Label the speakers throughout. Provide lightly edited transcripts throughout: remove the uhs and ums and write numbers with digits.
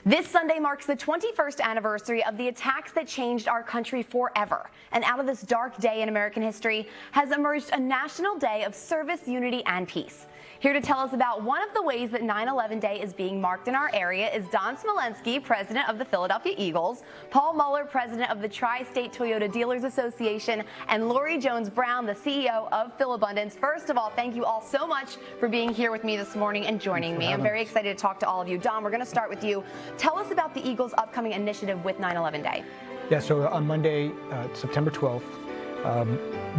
Speaker 1: This Sunday marks the 21st anniversary of the attacks that changed our country forever. And out of this dark day in American history has emerged a national day of service, unity, and peace. Here to tell us about one of the ways that 9/11 Day is being marked in our area is Don Smolenski, president of the Philadelphia Eagles, Paul Muller, president of the Tri-State Toyota Dealers Association, and Loree Jones-Brown, the CEO of Philabundance. First of all, thank you all so much for being here with me this morning and joining me. I'm very excited to talk to all of you. Don, we're going to start with you. Tell us about the Eagles' upcoming initiative with 9/11 Day.
Speaker 2: Yeah, so on Monday, September 12th,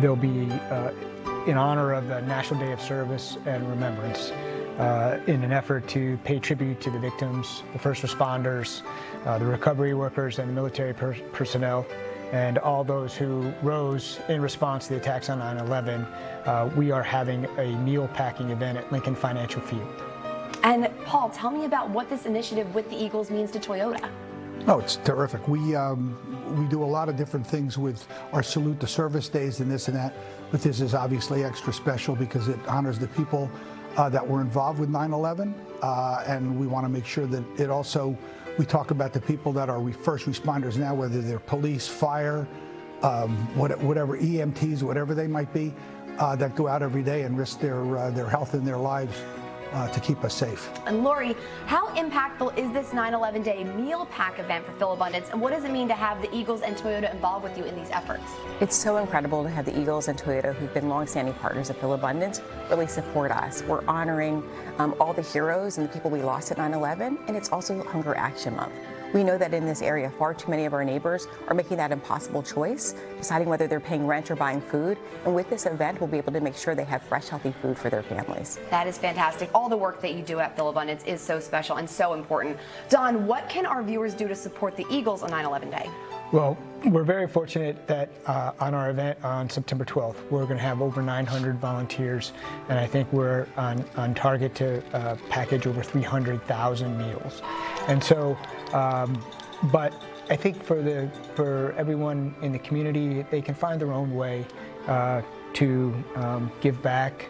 Speaker 2: there'll be in honor of the National Day of Service and Remembrance, in an effort to pay tribute to the victims, the first responders, the recovery workers, and the military personnel, and all those who rose in response to the attacks on 9/11. We are having a meal packing event at Lincoln Financial Field.
Speaker 1: And Paul, tell me about what this initiative with the Eagles means to Toyota.
Speaker 3: Oh, it's terrific. We do a lot of different things with our Salute the Service Days and this and that, but this is obviously extra special because it honors the people that were involved with 9/11, and we want to make sure that it also, we talk about the people that are first responders now, whether they're police, fire, whatever, EMTs, whatever they might be, that go out every day and risk their health and their lives to keep us safe.
Speaker 1: And Loree, how impactful is this 9/11 Day meal pack event for Philabundance, and what does it mean to have the Eagles and Toyota involved with you in these efforts?
Speaker 4: It's so incredible to have the Eagles and Toyota, who've been longstanding partners of Philabundance, really support us. We're honoring all the heroes and the people we lost at 9/11, and it's also Hunger Action Month. We know that in this area, far too many of our neighbors are making that impossible choice, deciding whether they're paying rent or buying food. And with this event, we'll be able to make sure they have fresh, healthy food for their families.
Speaker 1: That is fantastic. All the work that you do at Philabundance is so special and so important. Don, what can our viewers do to support the Eagles on 9/11 Day?
Speaker 2: Well, we're very fortunate that on our event on September 12th, we're going to have over 900 volunteers, and I think we're on target to package over 300,000 meals. And so, but I think for everyone in the community, they can find their own way to give back,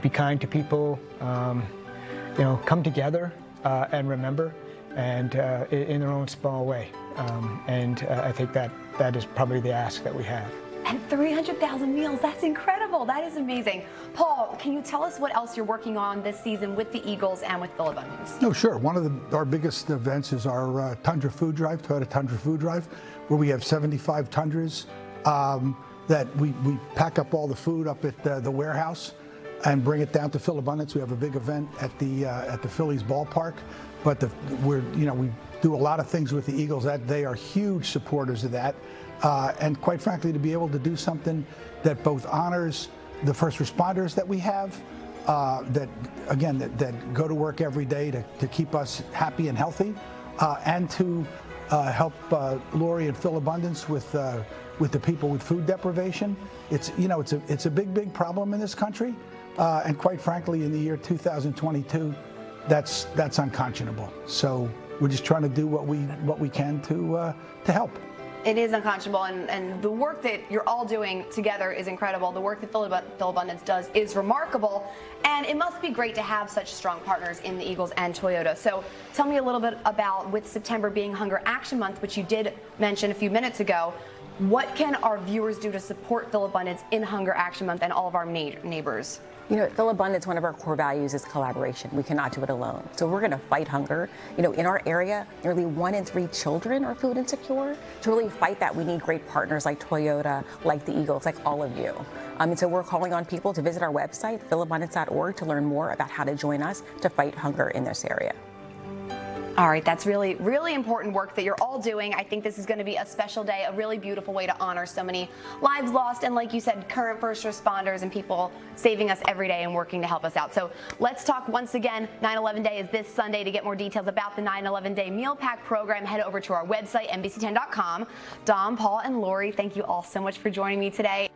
Speaker 2: be kind to people, come together and remember, and in their own small way. I think that is probably the ask that we have.
Speaker 1: And 300,000 meals, that's incredible. That is amazing. Paul, can you tell us what else you're working on this season with the Eagles and with Philabundance?
Speaker 3: No, sure. One of our biggest events is our Tundra Food Drive, Toyota Tundra Food Drive, where we have 75 Tundras that we pack up all the food up at the warehouse and bring it down to Philabundance. We have a big event at the Phillies ballpark, but we do a lot of things with the Eagles. That they are huge supporters of that. And quite frankly, to be able to do something that both honors the first responders that we have, that go to work every day to keep us happy and healthy, and to help Loree and Philabundance with the people with food deprivation. It's a big problem in this country, and quite frankly, in the year 2022, that's unconscionable. So we're just trying to do what we can to help.
Speaker 1: It is unconscionable, and the work that you're all doing together is incredible. The work that Philabundance does is remarkable, and it must be great to have such strong partners in the Eagles and Toyota. So tell me a little bit about, with September being Hunger Action Month, which you did mention a few minutes ago, what can our viewers do to support Philabundance in Hunger Action Month and all of our neighbors?
Speaker 4: At Philabundance, one of our core values is collaboration. We cannot do it alone. So we're going to fight hunger. In our area, nearly 1 in 3 children are food insecure. To really fight that, we need great partners like Toyota, like the Eagles, like all of you. And so we're calling on people to visit our website, philabundance.org, to learn more about how to join us to fight hunger in this area.
Speaker 1: All right, that's really, really important work that you're all doing. I think this is going to be a special day, a really beautiful way to honor so many lives lost, and like you said, current first responders and people saving us every day and working to help us out. So let's talk once again. 9/11 Day is this Sunday. To get more details about the 9/11 Day Meal Pack program, head over to our website, NBC10.com. Don, Paul, and Loree, thank you all so much for joining me today.